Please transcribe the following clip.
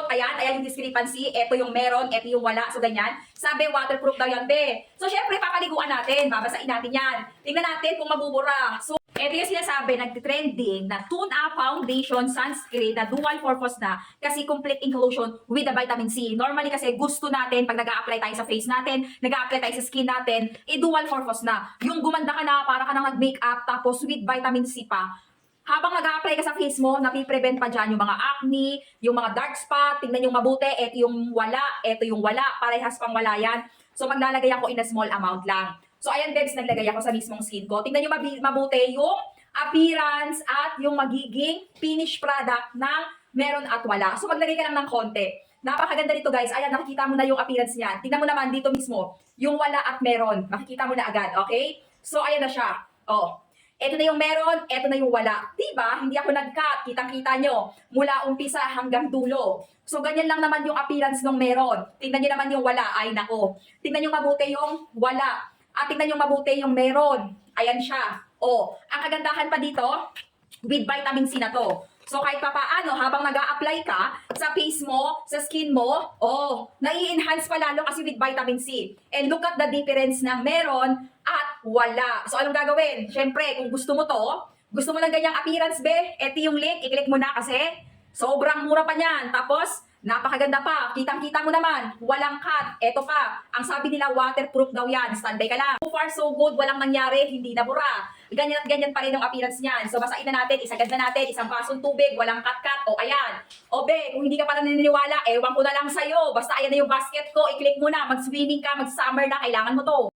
ayan yung discrepancy, ito yung meron, ito yung wala, so ganyan. Sabi, waterproof daw yan, be. So, syempre, papaliguan natin, babasain natin yan. Tingnan natin kung mabubura. So, ito yung sinasabi, nag-trending na tune-up foundation sunscreen na dual purpose na kasi complete inclusion with the vitamin C. Normally kasi gusto natin, pag nag-a-apply tayo sa face natin, nag-a-apply tayo sa skin natin, dual purpose na. Yung gumanda ka na, para ka nang nag-makeup, tapos with vitamin C pa. Habang nag-a-apply ka sa face mo, napiprevent pa dyan yung mga acne, yung mga dark spot, tingnan yung mabuti, eto yung wala, parehas pang wala yan. So maglalagay ako in a small amount lang. So ayan guys, naglagay ako sa mismong skin ko. Tingnan nyo mabuti yung appearance at yung magiging finished product ng meron at wala. So maglagay ka lang ng konti. Napakaganda nito guys. Ayan, nakikita mo na yung appearance niyan. Tingnan mo naman dito mismo, yung wala at meron. Makikita mo na agad, okay? So ayan na siya. Oh. Ito na yung meron, ito na yung wala. Diba? Hindi ako nag-cut. Kitang-kita nyo. Mula umpisa hanggang dulo. So, ganyan lang naman yung appearance ng meron. Tingnan nyo naman yung wala. Ay, nako. Tingnan nyo mabuti yung wala. At tingnan nyo mabuti yung meron. Ayan siya. Oh, ang kagandahan pa dito, with vitamin C na to. So, kahit pa paano, habang nag-a-apply ka sa face mo, sa skin mo, nai-enhance pa lalo kasi with vitamin C. And look at the difference ng meron at wala. So, anong gagawin? Siyempre, kung gusto mo to, gusto mo lang ganyang appearance, be, eto yung link, i-click mo na kasi sobrang mura pa niyan. Tapos, napakaganda pa. Kitang-kita mo naman, walang cut. Eto pa, ang sabi nila waterproof daw yan. Standby ka lang. So far, so good. Walang nangyari, hindi nabura. Ganyan at ganyan pa rin yung appearance niyan. So, basain na natin, isagad na natin, isang basong tubig, walang cut-cut. O, ayan. O, be, kung hindi ka pa naniniwala, ewan ko na lang sa'yo. Basta ayan na yung basket ko, i-click mo na, mag-swimming ka, mag-summer na, kailangan mo to.